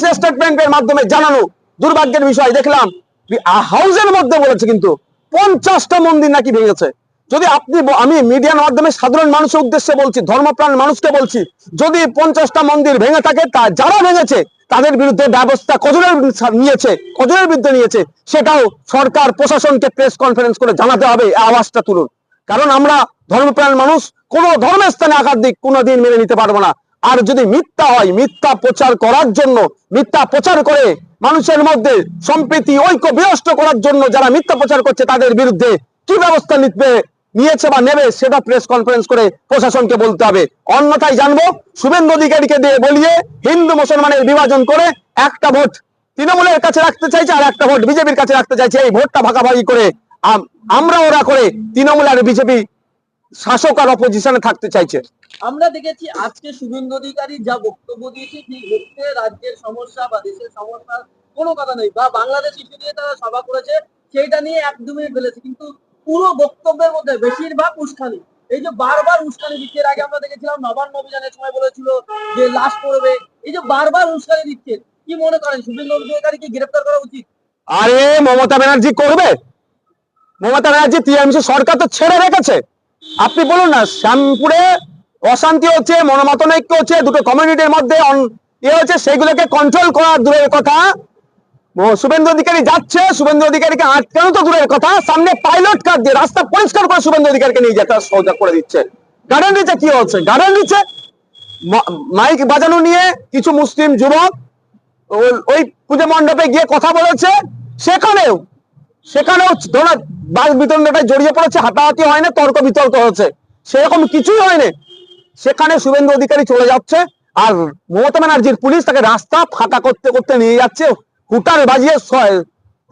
Press স্টেটমেন্টের মাধ্যমে জানানো। দুর্ভাগ্যের বিষয় দেখলাম হাউসের মধ্যে বলেছে কিন্তু 50টা মন্দির নাকি ভেঙেছে। যদি আমি মিডিয়ার মাধ্যমে সাধারণ মানুষের উদ্দেশ্যে বলছি, ধর্মপ্রাণ মানুষকে বলছি, যদি 50টা মন্দির ভেঙে থাকে, তা যারা ভেঙেছে তাদের বিরুদ্ধে ব্যবস্থা কজনের বিরুদ্ধে নিয়েছে সেটাও সরকার প্রশাসনকে প্রেস কনফারেন্স করে জানাতে হবে। আওয়াজটা তুলুন, কারণ আমরা ধর্মপ্রাণ মানুষ কোনো ধর্মের স্থানে আঘাত দিক কোনোদিন মেনে নিতে পারবো না। আর যদি মিথ্যা হয়, মিথ্যা প্রচার করার জন্য, মিথ্যা প্রচার করে মানুষের মধ্যে সম্প্রীতি ঐক্য বিনষ্ট করার জন্য যারা মিথ্যা প্রচার করছে তাদের বিরুদ্ধে কি ব্যবস্থা নিয়েছে বা নেবে সেটা প্রেস কনফারেন্স করে প্রশাসনকে বলতে হবে। অন্যথায় জানবো শুভেন্দু অধিকারীকে দিয়ে বলিয়ে হিন্দু মুসলমানের বিভাজন করে একটা ভোট তৃণমূলের কাছে রাখতে চাইছে আর একটা ভোট বিজেপির কাছে রাখতে চাইছে। এই ভোটটা ভাগাভাগি করে ওরা করে তৃণমূল আর বিজেপি শাসক আর অপোজিশনে থাকতে চাইছে। আমরা দেখেছি আজকে শুভেন্দু অধিকারী যা বক্তব্য দিয়েছে, ঠিক হচ্ছে রাজ্যের সমস্যা বা দেশের সমস্যা কোনো কথা নেই, বা বাংলাদেশ ইস্যু নিয়ে তারা সভা করেছে সেইটা নিয়ে একদমই ফেলেছে, কিন্তু পুরো বক্তব্যের মধ্যে বেশিরভাগ উস্কানি। এই যে বারবার উস্কানি দিচ্ছে, এর আগে আমরা দেখেছিলাম নবান্ন অভিযানের সময় বলেছিল যে লাশ পড়বে, এই যে বারবার উস্কানি দিচ্ছে, কি মনে করেন শুভেন্দু অধিকারীকে গ্রেফতার করা উচিত? আরে মমতা ব্যানার্জি করবে, মমতা ব্যানার্জি টিএমসি সরকার তো ছেড়ে রেখেছে। আপনি বলুন না, শ্যামপুরে অশান্তি হচ্ছে, মনোমাতনৈক্য হচ্ছে, দুটো কমিউনিটির মধ্যে হচ্ছে, সেগুলোকে কন্ট্রোল করার দূরের কথা শুভেন্দু অধিকারী যাচ্ছে, শুভেন্দু অধিকারীকে আটকানো তো দূরের কথা, সামনে পাইলট কার দিয়ে রাস্তা পরিষ্কার করে শুভেন্দু অধিকারীকে নিয়ে যেতে সহজ করে দিচ্ছে। গার্ডেন দিচ্ছে, কি হচ্ছে গার্ডেন দিচ্ছে, মাইক বাজানো নিয়ে কিছু মুসলিম যুবক ওই পুজো মণ্ডপে গিয়ে কথা বলেছে, সেখানেও বাঘ বিতণ্ডাটায় জড়িয়ে পড়েছে, হাতাহাতি হয় না, তর্ক বিতর্ক হচ্ছে, সেরকম কিছুই হয়নি। সেখানে শুভেন্দু অধিকারী চলে যাচ্ছে আর মমতা ব্যানার্জির পুলিশ তাকে রাস্তা ফাঁকা করতে করতে নিয়ে যাচ্ছে, হুটার বাজিয়ে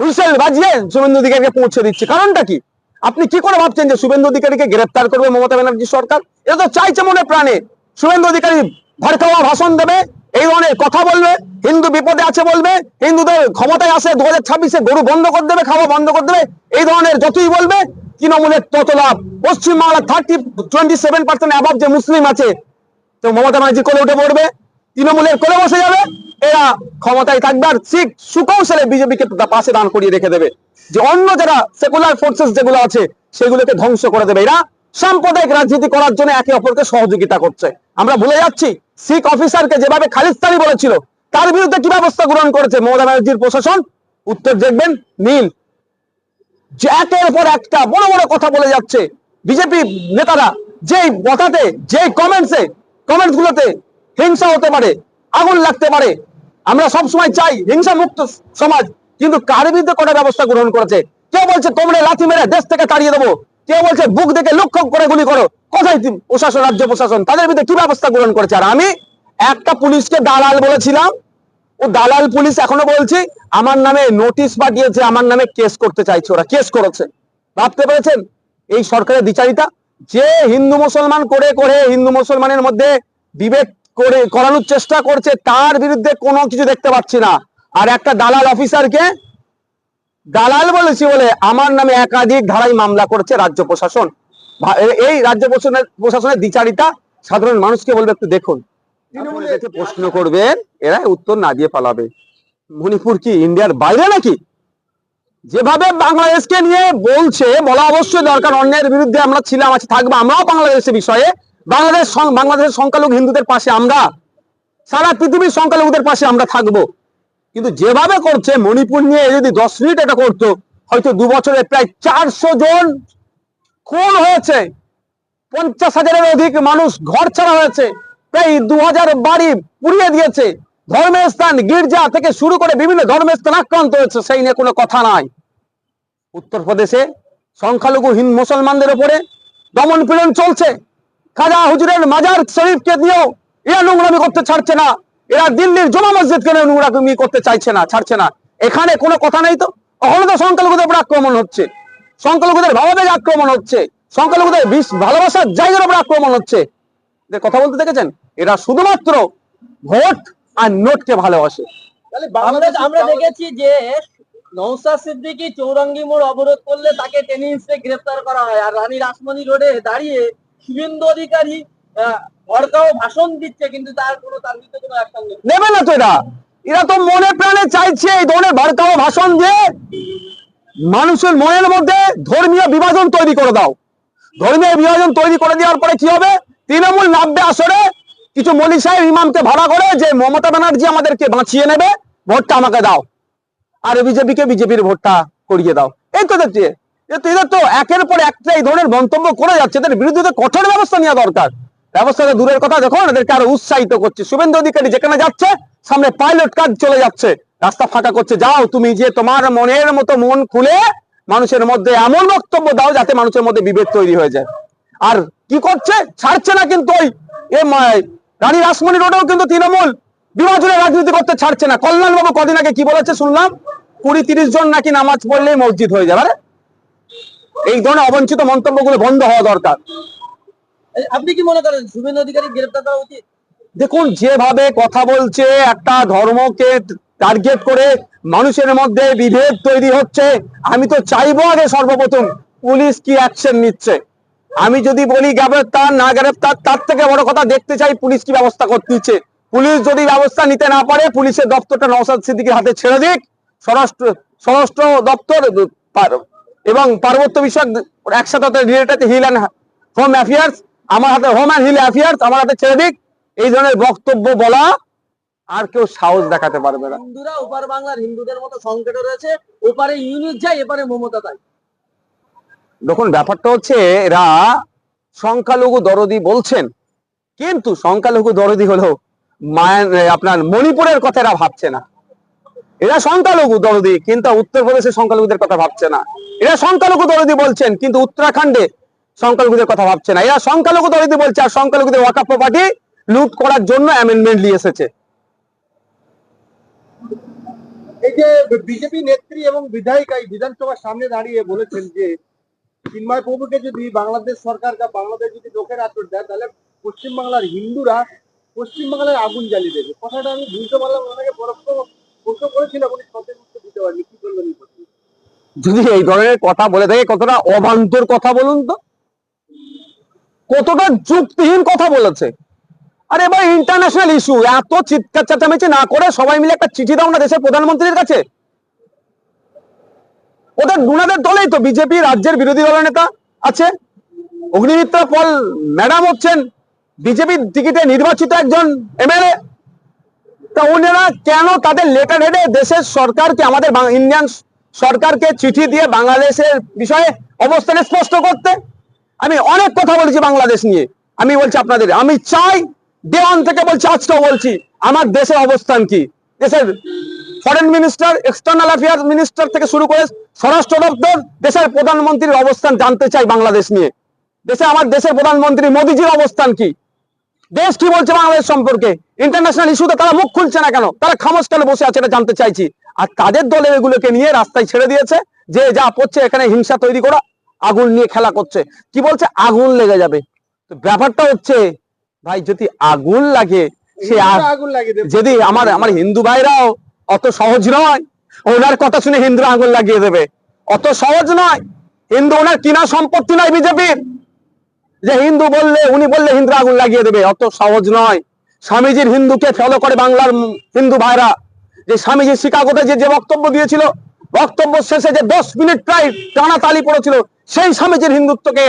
হুইসেল বাজিয়ে শুভেন্দু অধিকারীকে পৌঁছে দিচ্ছে। কারণটা কি? আপনি কি করে ভাবছেন যে শুভেন্দু অধিকারীকে গ্রেফতার করবে মমতা ব্যানার্জি সরকার? এটা তো চাইছে মনে প্রাণে শুভেন্দু অধিকারী ভড়কাওয়া ভাষণ দেবে, এই ধরনের কথা বলবে, হিন্দু বিপদে আছে বলবে, হিন্দুদের ক্ষমতায় আসে 2026-এ গরু বন্ধ করে দেবে, খাওয়া বন্ধ করে দেবে, এই ধরনের যতই বলবে তৃণমূলের তত লাভ। পশ্চিমবাংলা 27% অ্যাবভ যে মুসলিম আছে, তো মমতা ব্যানার্জি কোলে উঠে পড়বে, তৃণমূলের কোলে বসে যাবে, এরা ক্ষমতায় থাকবে আর ঠিক সুকৌশলে বিজেপিকে পাশে দান করিয়ে রেখে দেবে, যে অন্য যারা সেকুলার ফোর্সেস যেগুলো আছে সেগুলোকে ধ্বংস করে দেবে। এরা সাম্প্রদায়িক রাজনীতি করার জন্য একে অপরকে সহযোগিতা করছে। আমরা ভুলে যাচ্ছি শিখ অফিসারকে যেভাবে খালিস্তানি বলেছিল, তার বিরুদ্ধে কি ব্যবস্থা গ্রহণ করেছে মমতা ব্যানার্জির প্রশাসন? উত্তর দেখবেন নীল। যে একের পর একটা বড় বড় কথা বলে যাচ্ছে বিজেপি নেতারা, যেই কথাতে যে কমেন্টস গুলোতে হিংসা হতে পারে, আগুন লাগতে পারে। আমরা সব সময় চাই হিংসা মুক্ত সমাজ, কিন্তু কার বিরুদ্ধে কটা ব্যবস্থা গ্রহণ করেছে? কেউ বলছে তোমরা লাথি মেরে দেশ থেকে তাড়িয়ে দেবো, কেউ বলছে বুক দেখে লক্ষ্য করে গুলি করো। কোথায় প্রশাসন, রাজ্য প্রশাসন তাদের বিরুদ্ধে কি ব্যবস্থা গ্রহণ করেছে? আর আমি একটা পুলিশকে দালাল বলেছিলাম, ও দালাল পুলিশ এখনো বলছি আমার নামে নোটিশ পাঠিয়েছে, আমার নামে কেস করতে চাইছে, ওরা কেস করেছে। ভাবতে পেরেছেন এই সরকারের দ্বিচারিতা? যে হিন্দু মুসলমান করে করে হিন্দু মুসলমানের মধ্যে বিভেদ করে করানোর চেষ্টা করছে, তার বিরুদ্ধে কোনো কিছু দেখতে পাচ্ছি না। আর একটা দালাল অফিসারকে দালাল বলেছি বলে আমার নামে একাধিক ধারায় মামলা করেছে রাজ্য প্রশাসন। এই রাজ্য প্রশাসনের দ্বিচারিতা সাধারণ মানুষকে বলবে একটু দেখুন। প্রশ্ন করবেন, এরা উত্তর না দিয়ে পালাবে। মণিপুর কি ইন্ডিয়ার বাইরে নাকি? যেভাবে বাংলাদেশকে নিয়ে বলছে, বলা অবশ্যই দরকার, অন্যের বিরুদ্ধে আমরা ছিলাম, আছি, থাকবো। আমরাও বাংলাদেশের বিষয়ে বাংলাদেশের সংখ্যালঘু হিন্দুদের পাশে, আমরা সারা পৃথিবীর সংখ্যালঘুদের পাশে আমরা থাকবো। কিন্তু যেভাবে করছে মণিপুর নিয়ে যদি 10 মিনিট এটা করতো, হয়তো 2 বছরে প্রায় 400 জন খুন হয়েছে, 50,000-এর অধিক মানুষ ঘর ছাড়া হয়েছে, প্রায় 2000 বাড়ি পুড়িয়ে দিয়েছে, ধর্মের স্থান গির্জা থেকে শুরু করে বিভিন্ন ধর্মের স্থান আক্রান্ত হয়েছে, সেই নিয়ে কোনো কথা নাই। উত্তরপ্রদেশে সংখ্যালঘু হিন্দু মুসলমানদের উপরে দমন পীড়ন চলছে, খাজা হুজুরের মাজার শরীফকে দিয়েও এরা নোংরামি করতে ছাড়ছে না, এরা দিল্লির জমা মসজিদকে নোংরামি করতে চাইছে না, ছাড়ছে না। এখানে কোনো কথা নেই তো, ওখানে তো সংখ্যালঘুদের উপর আক্রমণ হচ্ছে, সংখ্যালঘুদের ভাবাবেগ আক্রমণ হচ্ছে, সংখ্যালঘুদের ভালোবাসার জায়গার উপর আক্রমণ হচ্ছে। কথা বলতে দেখেছেন? এরা শুধুমাত্র ভোট আর নোটকে ভালোবাসে। আমরা দেখেছি যে নওশাদ সিদ্দিকী চৌরঙ্গি মোড় অবরোধ করলে তাকে টেনে হিঁচড়ে গ্রেফতার করা হয়, আর রানী রাসমণি রোডে দাঁড়িয়ে শুভেন্দু অধিকারী ভড়কাও ভাষণ দিচ্ছে, কিন্তু তার বিরুদ্ধে কোনো অ্যাকশন নেবে না তো। এরা এরা তো মনে প্রাণে চাইছে এই ধরনের ভড়কাও ভাষণ দিয়ে মানুষের মনের মধ্যে ধর্মীয় বিভাজন তৈরি করে দাও। ধর্মীয় বিভাজন তৈরি করে দেওয়ার পরে কি হবে, তৃণমূল নামবে আসরে কিছু মলি সাহেব ইমামকে ভাড়া করে যে মমতা ব্যানার্জি আমাদেরকে বাঁচিয়ে নেবে, ভোটটা আমাকে দাও, আর বিজেপিকে বিজেপির ভোটটা করিয়ে দাও। এই তো দেখছি এদের তো একের পর একটা এই ধরনের মন্তব্য করে যাচ্ছে, এদের বিরুদ্ধে তো কঠোর ব্যবস্থা নেওয়া দরকার। ব্যবস্থাটা দূরের কথা, দেখুন এদেরকে আরো উৎসাহিত করছে। শুভেন্দু অধিকারী যেখানে যাচ্ছে সামনে পাইলট কাজ চলে যাচ্ছে, রাস্তা ফাঁকা করছে। যাও তুমি যে তোমার মনের মতো মন খুলে মানুষের মধ্যে এমন বক্তব্য দাও যাতে মানুষের মধ্যে বিভেদ তৈরি হয়ে যায়। আর কি করছে, ছাড়ছে না কিন্তু ওই রানী রাসমণি রোডেও কিন্তু তৃণমূল বিভাজনের রাজনীতি করতে ছাড়ছে না। কল্যাণবাবু কদিন আগে কি বলেছে শুনলাম, 20-30 জন নাকি নামাজ পড়লেই মসজিদ হয়ে যাবে। এই ধরনের অবঞ্চিত মন্তব্যগুলো বন্ধ হওয়া দরকার। আপনি কি মনে করেন শুভেন্দু অধিকারী গ্রেফতার করা উচিত? দেখুন যেভাবে কথা বলছে, একটা ধর্মকে টার্গেট করে মানুষের মধ্যে বিভেদ তৈরি হচ্ছে, আমি তো চাইবো আগে সর্বপ্রথম পুলিশ কি অ্যাকশন নিচ্ছে। আমি যদি বলি গ্রেফতার না গ্রেফতার, তার থেকে বড় কথা দেখতে চাই পুলিশ কি ব্যবস্থা করতেছে। পুলিশ যদি ব্যবস্থা নিতে না পারে, পুলিশের দপ্তরটা নওশাদ সিদ্দিকীর হাতে ছেড়ে দিক। স্বরাষ্ট্র দপ্তর এবং পার্বত্য বিষয়ক একসাথে related hill and home affairs আমার হাতে, হোম অ্যান্ড হিল অ্যাফেয়ার্স আমার হাতে ছেড়ে দিক। এই ধরনের বক্তব্য বলা আর কেউ সাহস দেখাতে পারবে না। হিন্দুরা ওপার বাংলার হিন্দুদের মতো সংকটে রয়েছে, ওপারে ইউনিট যায়, এপারে মমতা তাই। দেখুন ব্যাপারটা হচ্ছে, এরা সংখ্যালঘু দরদি বলছেন, কিন্তু সংখ্যালঘু দরদি হলো আপনার মণিপুরের কথা এরা ভাবছে না। এরা সংখ্যালঘু দরদি কিন্তু উত্তরপ্রদেশের সংখ্যালঘুদের কথা ভাবছে না। এরা সংখ্যালঘু দরদি বলছেন কিন্তু উত্তরাখণ্ডে সংখ্যালঘুদের কথা ভাবছে না। এরা সংখ্যালঘু দরদি বলছে আর সংখ্যালঘুদের ওয়াকফ প্রপার্টি লুট করার জন্য অ্যামেন্ডমেন্ট নিয়ে এসেছে। এই যে বিজেপি নেত্রী এবং বিধায়িকা বিধানসভার সামনে দাঁড়িয়ে বলেছেন যে চিন্ময় প্রভুকে যদি বাংলাদেশ সরকার বা বাংলাদেশ যদি লোকের আচর দেয়, তাহলে পশ্চিমবাংলার হিন্দুরা পশ্চিমবাংলার আগুন জ্বালিয়ে দেবে। কথাটা আমি বুঝতে পারলাম, ওনাকে পরোক্ষ প্রশ্ন করেছিলাম, উনি সঠিক উত্তর দিতে পারেননি। কি বলবেন? যদি এই ধরনের কথা বলে থাকে, কতটা অবান্তর কথা বলুন তো, কতটা যুক্তিহীন কথা বলেছে। আর এবার ইন্টারন্যাশনাল ইস্যু, এত চিৎকার চেঁচামেচি না করে সবাই মিলে একটা চিঠি দাও না দেশের প্রধানমন্ত্রীর কাছে। ওনাদের দলেই তো বিজেপি রাজ্যের বিরোধী দলের নেতা আছে, অগ্নিমিত্রা পল ম্যাডাম হচ্ছেন বিজেপির টিকিটে নির্বাচিত একজন এমএলএ। তা ওনারা কেন তাদের লেটার হেডে দেশের সরকারকে, আমাদের ইন্ডিয়ান সরকারকে চিঠি দিয়ে বাংলাদেশের বিষয়ে অবস্থানে স্পষ্ট করতে? আমি অনেক কথা বলেছি বাংলাদেশ নিয়ে, আমি বলছি আপনাদের, আমি চাই ডে ওয়ান থেকে বলছি, আজকেও বলছি, আমার দেশের অবস্থান কি, দেশের foreign minister, external affairs minister থেকে শুরু করে স্বরাষ্ট্র দপ্তর, দেশের প্রধানমন্ত্রীর অবস্থান জানতে চাই বাংলাদেশ নিয়ে। আমার দেশের প্রধানমন্ত্রী মোদীজির অবস্থান কি, দেশ কি বলছে বাংলাদেশ সম্পর্কে, ইন্টারন্যাশনাল ইস্যুতে তারা মুখ খুলছে না কেন, তারা খামোশ কেন বসে আছে, এটা জানতে চাইছি। আর তাদের দলে এগুলোকে নিয়ে রাস্তায় ছেড়ে দিয়েছে, যে যা করছে এখানে হিংসা তৈরি করা, আগুন নিয়ে খেলা করছে। কি বলছে, আগুন লেগে যাবে। তো ব্যাপারটা হচ্ছে ভাই, যদি আগুন লাগে, সে আগুন লাগিয়ে দেবে। যদি আমার হিন্দু ভাইরাও অত সহজ নয়, ওনার কথা শুনে হিন্দুরা আগুন লাগিয়ে দেবে, অত সহজ নয়। হিন্দু ওনার কিনা সম্পত্তি নয় বিজেপির, যে হিন্দু বললে, উনি বললে হিন্দুরা আগুন লাগিয়ে দেবে, অত সহজ নয়। স্বামীজির হিন্দুকে ফলো করে বাংলার হিন্দু ভাইরা, যে স্বামীজি শিকাগোতে যে বক্তব্য দিয়েছিল, বক্তব্য শেষে যে 10 মিনিট প্রায় টানা তালি পড়েছিল, সেই স্বামীজির হিন্দুত্বকে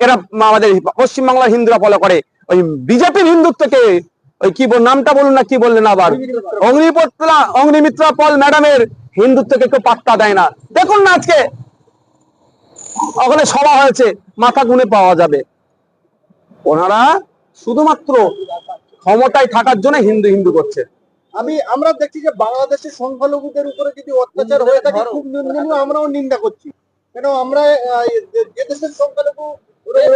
এরা আমাদের পশ্চিমবাংলার হিন্দুরা ফলো করে। ওই বিজেপির হিন্দুত্বকে, ওই কি নামটা বলুন না, কি বললেন আবার, অগ্নিমিত্রা পল ম্যাডামের হিন্দুত্বকে কেউ পাত্তা দেয় না। দেখুন না আজকে ওখানে সভা হয়েছে, মাথা গুনে পাওয়া যাবে। ওনারা শুধুমাত্র ক্ষমতায় থাকার জন্য হিন্দু হিন্দু করছে। আমরা দেখছি যে বাংলাদেশের সংখ্যালঘুদের উপরে যদি অত্যাচার হয়ে থাকে, খুব নিন্দনীয়, আমরাও নিন্দা করছি। কেন আমরা যে দেশের সংখ্যালঘু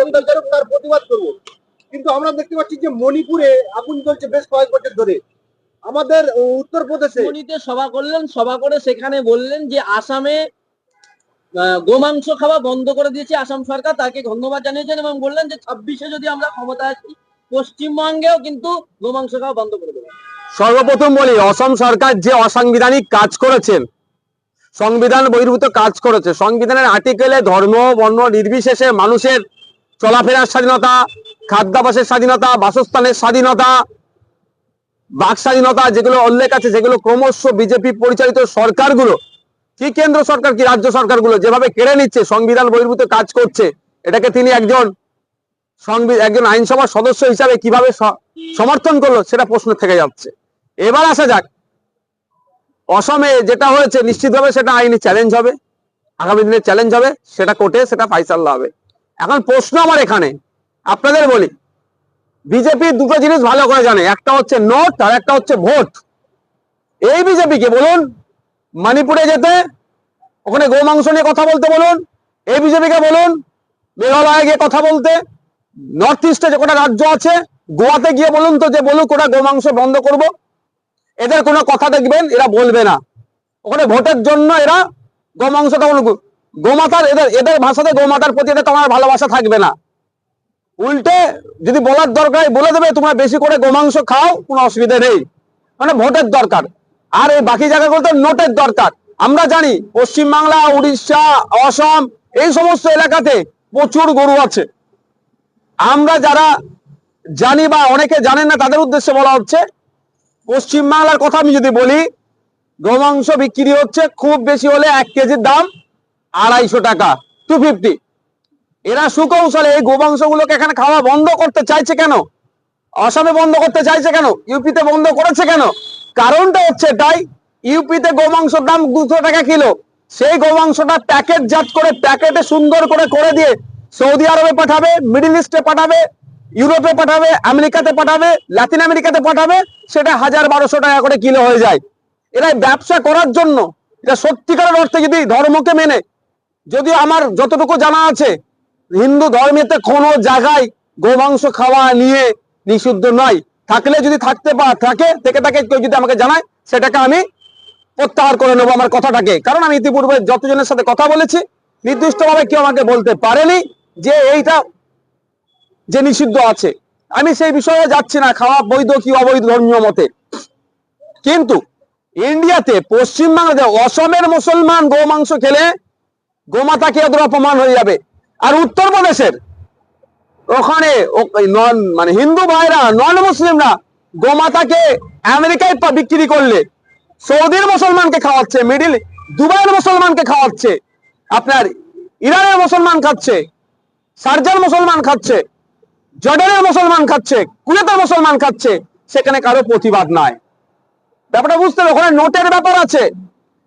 অত্যাচার তার প্রতিবাদ করবো, কিন্তু আমরা দেখতে পাচ্ছি যে মণিপুরে আগুন জ্বলছে বেশ কয়েক বছর ধরে। আমাদের উত্তরপ্রদেশে সভা করলেন, সভা করে সেখানে বললেন যে আসামে গোমাংস খাওয়া বন্ধ করে দিয়েছে আসাম সরকার, তাকে ধন্যবাদ জানিয়েছেন এবং বললেন যে 26-এ যদি আমরা ক্ষমতা আসি, পশ্চিমবঙ্গেও কিন্তু গোমাংস খাওয়া বন্ধ করে দেবো। সর্বপ্রথম বলি, অসম সরকার যে অসাংবিধানিক কাজ করেছেন, সংবিধান বহির্ভূত কাজ করেছে, সংবিধানের আর্টিকেলে ধর্ম বর্ণ নির্বিশেষে মানুষের চলাফেরার স্বাধীনতা, খাদ্যাভ্যাসের স্বাধীনতা, বাসস্থানের স্বাধীনতা, বাক স্বাধীনতা যেগুলো উল্লেখ আছে, যেগুলো ক্রমশ বিজেপি পরিচালিত সরকারগুলো, কি কেন্দ্র সরকার কি রাজ্য সরকারগুলো যেভাবে কেড়ে নিচ্ছে, সংবিধান বহির্ভূত কাজ করছে, এটাকে তিনি একজন আইনসভার সদস্য হিসাবে কিভাবে সমর্থন করলো সেটা প্রশ্ন থেকে যাচ্ছে। এবার আসা যাক, অসমে যেটা হয়েছে নিশ্চিতভাবে সেটা আইনি চ্যালেঞ্জ হবে, আগামী দিনে চ্যালেঞ্জ হবে, সেটা কোর্টে সেটা ফাইসাল্লা হবে। এখন প্রশ্ন আমার এখানে আপনাদের বলি, বিজেপি দুটো জিনিস ভালো করে জানে, একটা হচ্ছে নোট আর একটা হচ্ছে ভোট। এই বিজেপিকে বলুন মণিপুরে যেতে, ওখানে গোমাংস নিয়ে কথা বলতে বলুন, এই বিজেপিকে বলুন মেঘালয়ে গিয়ে কথা বলতে, নর্থ ইস্টে যে কটা রাজ্য আছে গোয়াতে গিয়ে বলুন তো যে বলুন কোটা গোমাংস বন্ধ করব, এদের কোনো কথা দেখবেন এরা বলবে না। ওখানে ভোটের জন্য এরা গোমাংসটা গোমাতার এদের ভাষাতে গোমাতার প্রতি এদের তোমার ভালোবাসা থাকবে না। উল্টে যদি বলার দরকার বলে দেবে তোমরা বেশি করে গোমাংস খাও, কোনো অসুবিধা নেই, মানে ভোটের দরকার। আর এই বাকি জায়গাগুলোতে নোটের দরকার। আমরা জানি পশ্চিমবাংলা, উড়িষ্যা, অসম এই সমস্ত এলাকাতে প্রচুর গরু আছে। আমরা যারা জানি বা অনেকে জানেন না তাদের উদ্দেশ্যে বলা হচ্ছে, পশ্চিমবাংলার কথা আমি যদি বলি, গোমাংস বিক্রি হচ্ছে খুব বেশি হলে 1 কেজির দাম 250 টাকা, 250। এরা সুকৌশলে এই গোমাংস গুলোকে এখানে খাওয়া বন্ধ করতে চাইছে কেন? অসমে বন্ধ করতে চাইছে কেন? ইউপিতে বন্ধ করেছে কেন? কারণটা হচ্ছে এটাই, ইউপিতে গোমাংসের দাম 200 টাকা কিলো, সেই গোমাংসটা প্যাকেটজাত করে প্যাকেটে সুন্দর করে দিয়ে সৌদি আরবে পাঠাবে, মিডল ইস্টে পাঠাবে, ইউরোপে পাঠাবে, আমেরিকাতে পাঠাবে, লাতিন আমেরিকাতে পাঠাবে, সেটা 1000-1200 টাকা করে কিলো হয়ে যায়। এরা ব্যবসা করার জন্য, এটা সত্যিকারের অর্থে যদি ধর্মকে মেনে, যদিও আমার যতটুকু জানা আছে হিন্দু ধর্মেতে কোনো জায়গায় গোমাংস খাওয়া নিয়ে নিষিদ্ধ নয়। থাকলে যদি থেকে কেউ যদি আমাকে জানায়, সেটাকে আমি প্রত্যাহার করে নেবো আমার কথাটাকে। কারণ আমি ইতিপূর্বে যতজনের সাথে কথা বলেছি, নির্দিষ্টভাবে কেউ আমাকে বলতে পারেনি যে এইটা যে নিষিদ্ধ আছে। আমি সেই বিষয়ে যাচ্ছি না, খাওয়া বৈধ কি অবৈধ ধর্মীয় মতে। কিন্তু ইন্ডিয়াতে, পশ্চিমবাংলাতে, অসমের মুসলমান গোমাংস খেলে গোমাতাকে ওদের অপমান হয়ে যাবে। আর উত্তরপ্রদেশের ওখানে মানে হিন্দু ভাইরা, নন মুসলিমরা গোমাতাকে আমেরিকায় বিক্রি করলে সৌদির মুসলমানকে খাওয়াচ্ছে, দুবাইয়ের মুসলমানকে খাওয়াচ্ছে, আপনার ইরানের মুসলমান খাচ্ছে, শারজার মুসলমান খাচ্ছে, জর্ডানের মুসলমান খাচ্ছে, কুয়েতের মুসলমান খাচ্ছে, সেখানে কারো প্রতিবাদ নাই। ব্যাপারটা বুঝতে হবে, ওখানে নোটের ব্যাপার আছে।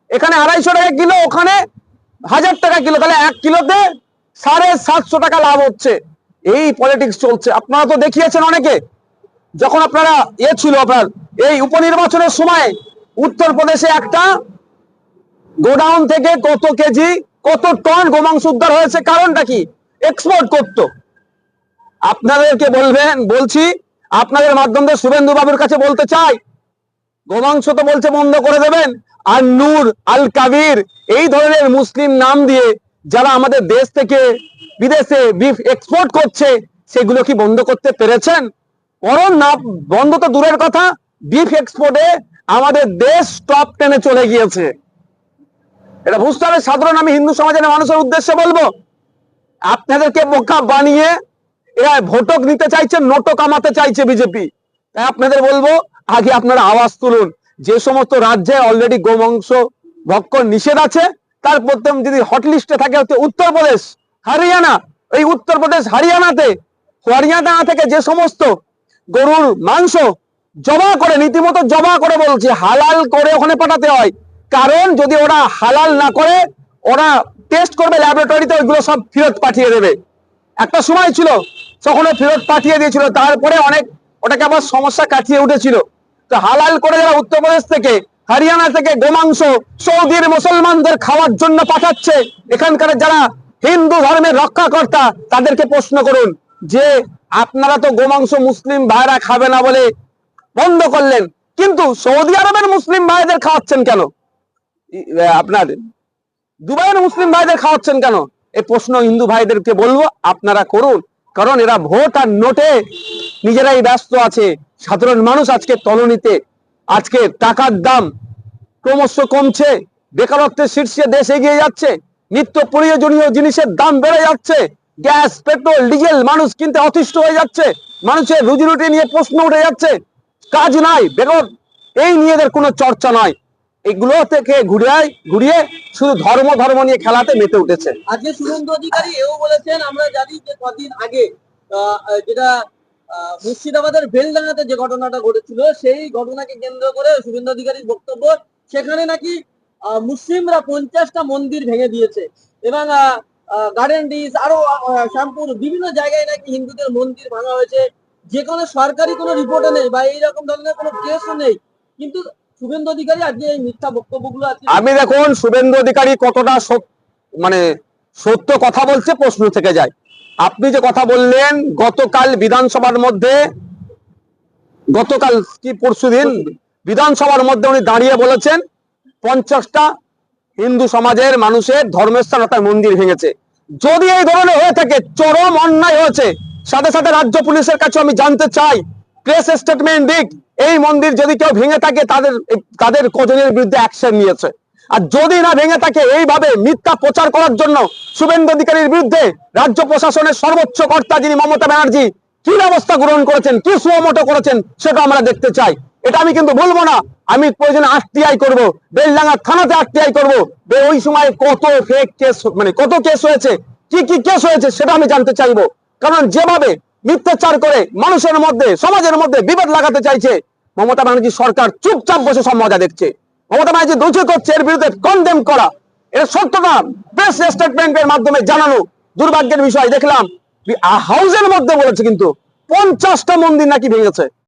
এখানে 250 টাকা কিলো, ওখানে 1000 টাকা কিলো, তাহলে 1 কিলোতে 750 টাকা লাভ হচ্ছে। এই পলিটিক্স চলছে। আপনারা তো দেখিয়েছেন অনেকে, যখন আপনারা ছিল আপনার এই উপনির্বাচনের সময় উত্তরপ্রদেশে একটা গোডাউন থেকে কত কেজি কত টন গোমাংস উদ্ধার হয়েছে। কারণটা কি? এক্সপোর্ট করতো। আপনাদেরকে বলছি, আপনাদের মাধ্যমে শুভেন্দু বাবুর কাছে বলতে চাই, গোমাংস তো বলছে বন্ধ করে দেবেন, আর নূর আল কাবির এই ধরনের মুসলিম নাম দিয়ে যারা আমাদের দেশ থেকে বিদেশে বিফ এক্সপোর্ট করছে, সেগুলো কি বন্ধ করতে পেরেছেন? বরং না, বন্ধ তো দূরের কথা, বিফ এক্সপোর্টে আমাদের দেশ টপ 10-এ চলে গিয়েছে। এটা বুঝতে হবে। সাধারণ আমি হিন্দু সমাজের মানুষের উদ্দেশ্যে বলবো, আপনাদেরকে বোকা বানিয়ে এরা ভোটক নিতে চাইছে, নোটক কামাতে চাইছে বিজেপি। তাই আপনাদের বলবো, আগে আপনারা আওয়াজ তুলুন। যে সমস্ত রাজ্যে অলরেডি গোমাংস ভক্ষণ নিষেধ আছে, তার প্রথম যদি হটলিস্টে থাকে হচ্ছে উত্তরপ্রদেশ, হরিয়ানা। এই উত্তরপ্রদেশ, হরিয়ানা থেকে যে সমস্ত গরুর মাংস জবা করে, রীতিমতো জবা করে বলছে, হালাল করে ওখানে পাঠাতে হয়। কারণ যদি ওরা হালাল না করে, ওরা টেস্ট করবে ল্যাবরেটরিতে, ওইগুলো সব ফেরত পাঠিয়ে দেবে। একটা সময় ছিল তখন ফেরত পাঠিয়ে দিয়েছিল, তারপরে অনেক ওটাকে আবার সমস্যা কাটিয়ে উঠেছিল। তো হালাল করে যারা উত্তরপ্রদেশ থেকে, হরিয়ানা থেকে গোমাংস সৌদির মুসলমানদের খাওয়ার জন্য পাঠাচ্ছে, এখানকার যারা হিন্দু ধর্মের রক্ষাকর্তা তাদেরকে প্রশ্ন করুন যে আপনারা তো গোমাংস মুসলিম ভাইরা খাবে না বলে বন্ধ করলেন, কিন্তু সৌদি আরবের মুসলিম ভাইদের খাওয়াচ্ছেন কেন? আপনার দুবাইয়ের মুসলিম ভাইদের খাওয়াচ্ছেন কেন? এই প্রশ্ন হিন্দু ভাইদেরকে বলবো আপনারা করুন। কারণ এরা ভোট আর নোটে নিজেরাই ব্যস্ত আছে। সাধারণ মানুষ আজকে তলনিতে, আজকে টাকার দাম ক্রমশ কমছে, বেকারত্বের শীর্ষে দেশ এগিয়ে যাচ্ছে, নিত্য প্রয়োজনীয় জিনিসের দাম বেড়ে যাচ্ছে, গ্যাস, পেট্রোল, ডিজেল মানুষ কিনতে অতিষ্ঠ হয়ে যাচ্ছে, মানুষের রুজি রুটি নিয়ে প্রশ্ন উঠে যাচ্ছে। কাজ নাই, বেগম এই নিয়ে এদের কোনো চর্চা নয়। এগুলো থেকে ঘুরিয়ে শুধু ধর্ম নিয়ে খেলাতে মেতে উঠেছে। আজকে শুভেন্দু অধিকারী এও বলেছেন, আমরা জানি যে কদিন আগে যেটা মুর্শিদাবাদের বেলডাঙ্গাতে যে ঘটনাটা ঘটেছিল, সেই ঘটনাকে কেন্দ্র করে শুভেন্দু অধিকারীর বক্তব্য, সেখানে নাকি মুসলিমরা 50টা মন্দির ভেঙে দিয়েছে এবং গার্ডেন ডিস আরো শ্যামপুর বিভিন্ন জায়গায় নাকি হিন্দুদের মন্দির ভাঙা হয়েছে, যে কোনো সরকারি কোনো রিপোর্টে নেই বা এইরকম ধরনের কোনো কেসও নেই। কিন্তু শুভেন্দু অধিকারী আজকে এই মিথ্যা বক্তব্যগুলো আছে। আমি দেখুন শুভেন্দু অধিকারী কতটা মানে সত্য কথা বলছে প্রশ্ন থেকে যায়। আপনি যে কথা বললেন গতকাল বিধানসভার মধ্যে, গতকাল কি পরশুদিন বিধানসভার মধ্যে উনি দাঁড়িয়ে বলেছেন 50টা হিন্দু সমাজের মানুষের ধর্মস্থান অর্থাৎ মন্দির ভেঙেছে। যদি এই ধরনের হয়ে থাকে চরম অন্যায় হয়েছে। সাথে সাথে রাজ্য পুলিশের কাছে আমি জানতে চাই, প্রেস স্টেটমেন্ট দিক, এই মন্দির যদি কেউ ভেঙে থাকে তাদের কজনের বিরুদ্ধে অ্যাকশন নিয়েছে। আর যদি না ভেঙে থাকে এইভাবে মিথ্যা প্রচার করার জন্য শুভেন্দু অধিকারীর বিরুদ্ধে রাজ্য প্রশাসনের সর্বোচ্চ কর্তা যিনি মমতা ব্যানার্জি কি ব্যবস্থা গ্রহণ করেছেন, কি সুমোটো করেছেন, সেটা আমরা দেখতে চাই। এটা আমি কিন্তু বলবো না, আমি প্রয়োজনে আরটিআই করবো, বেলডাঙ্গা থানাতে আরটিআই করবো। ওই সময় কত ফেক কেস, মানে কত কেস হয়েছে, কি কি কেস হয়েছে সেটা আমি জানতে চাইবো। কারণ যেভাবে মিথ্যাচার করে মানুষের মধ্যে, সমাজের মধ্যে বিভেদ লাগাতে চাইছে মমতা ব্যানার্জি সরকার চুপচাপ বসে সব মজা দেখছে। মমতা ব্যানার্জি দোষী করছে, এর বিরুদ্ধে কন্ডেম করা, এর সত্যটা প্রেস স্টেটমেন্টের মাধ্যমে জানানো। দুর্ভাগ্যের বিষয় দেখলাম হাউসের মধ্যে বলেছে কিন্তু 50টা মন্দির নাকি ভেঙেছে।